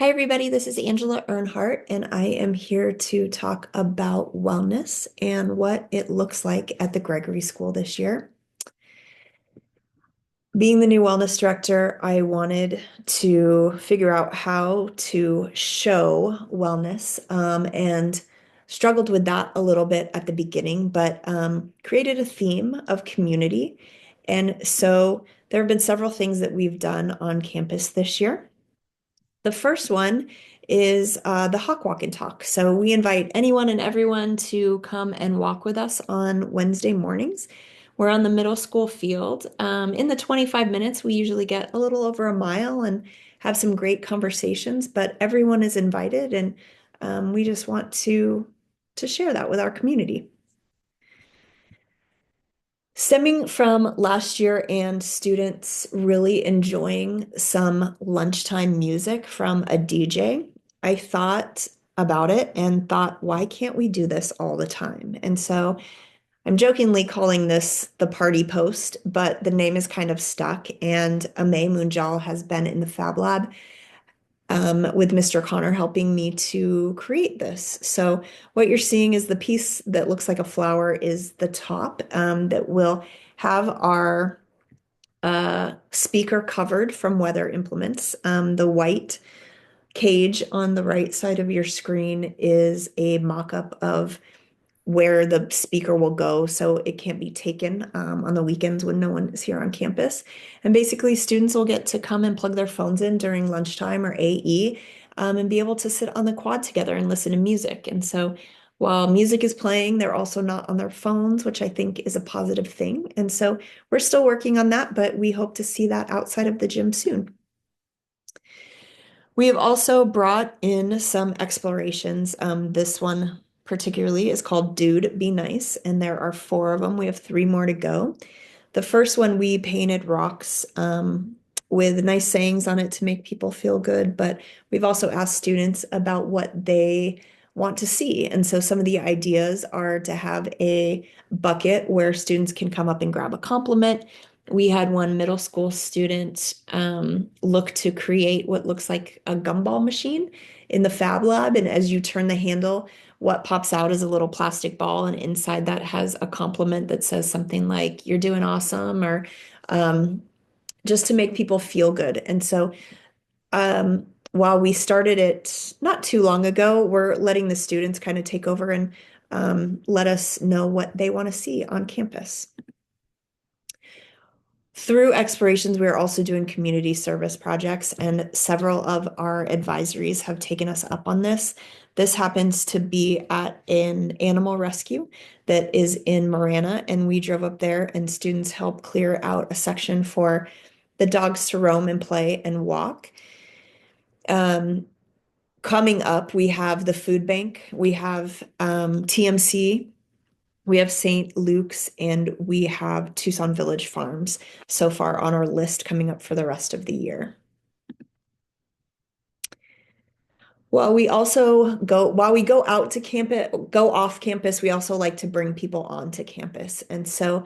Hi, everybody. This is Angela Earnhart, and I am here to talk about wellness and what it looks like at the Gregory School this year. Being the new wellness director, I wanted to figure out how to show wellness and struggled with that a little bit at the beginning, but created a theme of community. And so there have been several things that we've done on campus this year. The first one is the Hawk Walk and Talk. So we invite anyone and everyone to come and walk with us on Wednesday mornings. We're on the middle school field. In the 25 minutes, we usually get a little over a mile and have some great conversations, but everyone is invited, and we just want to share that with our community. Stemming from last year and students really enjoying some lunchtime music from a DJ, I thought about it and thought, why can't we do this all the time? And so I'm jokingly calling this the party post, but the name is kind of stuck. And Ame Munjal has been in the Fab Lab with Mr. Connor helping me to create this. So what you're seeing is the piece that looks like a flower is the top that will have our speaker covered from weather implements. The white cage on the right side of your screen is a mock-up of where the speaker will go so it can't be taken on the weekends when no one is here on campus. And basically, students will get to come and plug their phones in during lunchtime or AE and be able to sit on the quad together and listen to music. And so while music is playing, they're also not on their phones, which I think is a positive thing. And so we're still working on that, but we hope to see that outside of the gym soon. We have also brought in some explorations. This one particularly is called Dude, Be Nice, and there are four of them. We have three more to go. The first one, we painted rocks with nice sayings on it to make people feel good, but we've also asked students about what they want to see. And so some of the ideas are to have a bucket where students can come up and grab a compliment. We had one middle school student look to create what looks like a gumball machine in the Fab Lab. And as you turn the handle, what pops out is a little plastic ball, and inside that has a compliment that says something like, "You're doing awesome," or um, just to make people feel good. And so while we started it not too long ago, we're letting the students kind of take over and let us know what they want to see on campus. Through explorations, we are also doing community service projects, and several of our advisories have taken us up on this. This happens to be at an animal rescue that is in Marana, and we drove up there, and students helped clear out a section for the dogs to roam and play and walk. Um, Coming up, we have the food bank, we have TMC. We have St. Luke's, and we have Tucson Village Farms so far on our list coming up for the rest of the year. While we go out to campus, go off campus, we also like to bring people onto campus. And so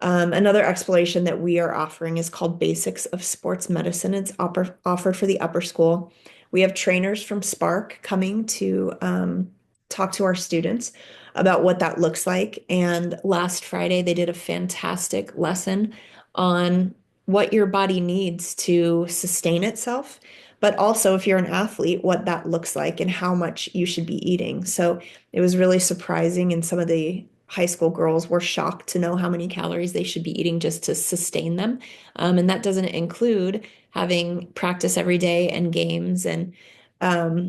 another exploration that we are offering is called Basics of Sports Medicine. It's offered for the upper school. We have trainers from Spark coming to talk to our students about what that looks like. And last Friday, they did a fantastic lesson on what your body needs to sustain itself, but also if you're an athlete, what that looks like and how much you should be eating. So it was really surprising, and some of the high school girls were shocked to know how many calories they should be eating just to sustain them. And that doesn't include having practice every day and games. And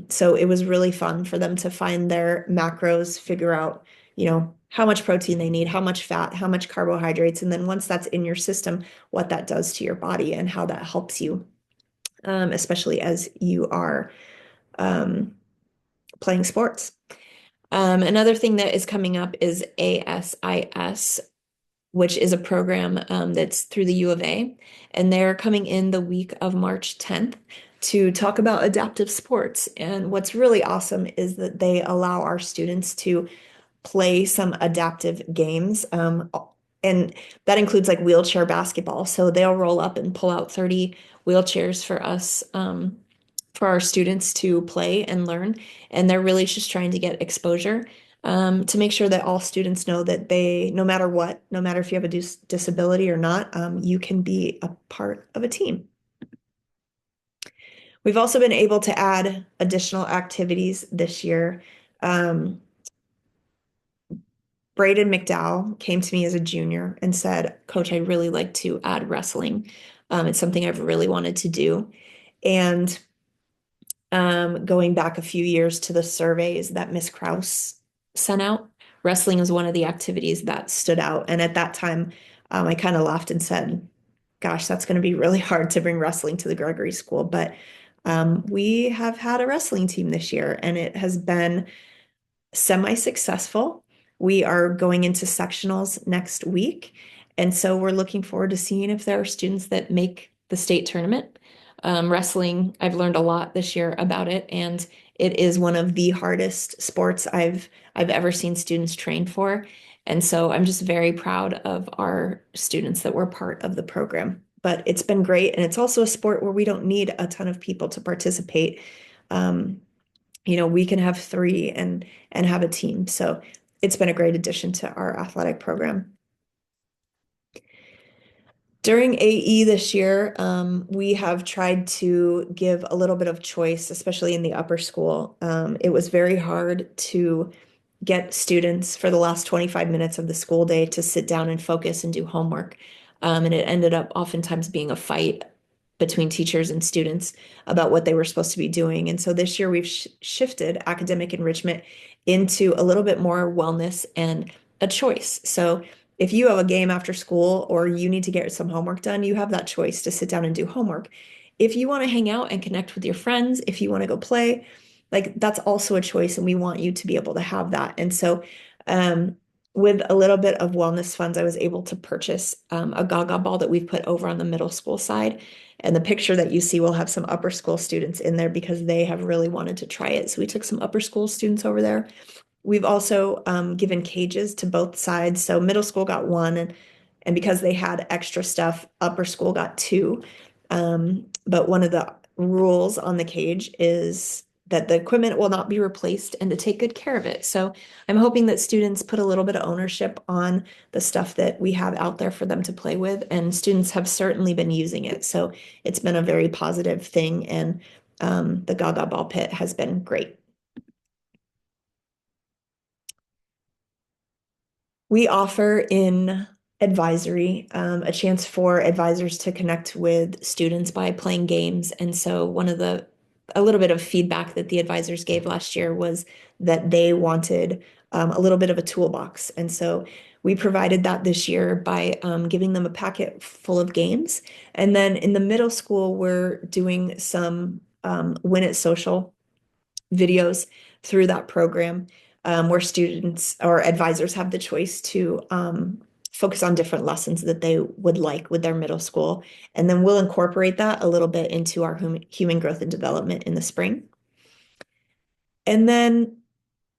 so it was really fun for them to find their macros, figure out, how much protein they need, how much fat, how much carbohydrates. And then once that's in your system, what that does to your body and how that helps you, especially as you are um, playing sports. Another thing that is coming up is ASIS, which is a program that's through the U of A, and they're coming in the week of March 10th to talk about adaptive sports. And what's really awesome is that they allow our students to play some adaptive games. And that includes like wheelchair basketball. So they'll roll up and pull out 30 wheelchairs for us for our students to play and learn. And they're really just trying to get exposure to make sure that all students know that they, no matter what, no matter if you have a disability or not, you can be a part of a team. We've also been able to add additional activities this year. Um, Braden McDowell came to me as a junior and said, Coach, I'd really like to add wrestling. It's something I've really wanted to do. And going back a few years to the surveys that Miss Kraus sent out, wrestling was one of the activities that stood out. And at that time, I kind of laughed and said, gosh, that's going to be really hard to bring wrestling to the Gregory School. But we have had a wrestling team this year, and it has been semi-successful. We are going into sectionals next week. And so we're looking forward to seeing if there are students that make the state tournament. Wrestling, I've learned a lot this year about it, and it is one of the hardest sports I've ever seen students train for. And so I'm just very proud of our students that were part of the program. But it's been great, and it's also a sport where we don't need a ton of people to participate. Um, we can have three and have a team. So it's been a great addition to our athletic program. During AE this year, we have tried to give a little bit of choice, especially in the upper school. It was very hard to get students for the last 25 minutes of the school day to sit down and focus and do homework. And it ended up oftentimes being a fight between teachers and students about what they were supposed to be doing. And so this year we've shifted academic enrichment into a little bit more wellness and a choice. So if you have a game after school or you need to get some homework done, you have that choice to sit down and do homework. If you want to hang out and connect with your friends, if you want to go play, like that's also a choice, and we want you to be able to have that. And so, um, with a little bit of wellness funds, I was able to purchase a Gaga ball that we've put over on the middle school side. And the picture that you see will have some upper school students in there because they have really wanted to try it. So we took some upper school students over there. We've also given cages to both sides. So middle school got one, and because they had extra stuff, upper school got two. But one of the rules on the cage is that the equipment will not be replaced and to take good care of it. So I'm hoping that students put a little bit of ownership on the stuff that we have out there for them to play with. And students have certainly been using it. So it's been a very positive thing. And the Gaga Ball Pit has been great. We offer in advisory a chance for advisors to connect with students by playing games. And so a little bit of feedback that the advisors gave last year was that they wanted a little bit of a toolbox. And so we provided that this year by giving them a packet full of games. And then in the middle school, we're doing some Win It Social videos through that program, where students or advisors have the choice to focus on different lessons that they would like with their middle school. And then we'll incorporate that a little bit into our human growth and development in the spring. And then,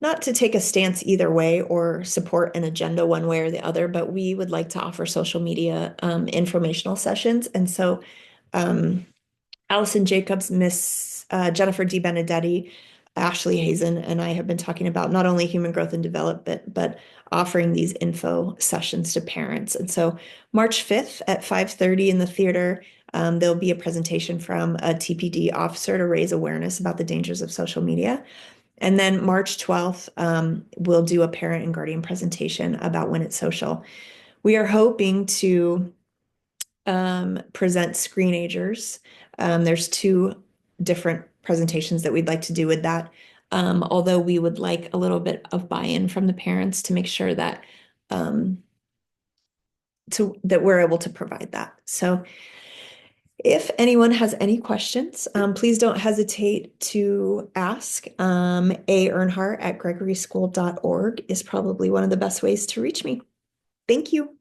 not to take a stance either way or support an agenda one way or the other, but we would like to offer social media informational sessions. And so Allison Jacobs, Miss Jennifer D. Benedetti, Ashley Hazen, and I have been talking about not only human growth and development, but offering these info sessions to parents. And so March 5th at 5:30 in the theater, there'll be a presentation from a TPD officer to raise awareness about the dangers of social media. And then March 12th, we'll do a parent and guardian presentation about When It's Social. We are hoping to present screenagers. There's two different presentations that we'd like to do with that. Although we would like a little bit of buy-in from the parents to make sure that that we're able to provide that. So if anyone has any questions, please don't hesitate to ask. Earnhart at gregoryschool.org is probably one of the best ways to reach me. Thank you.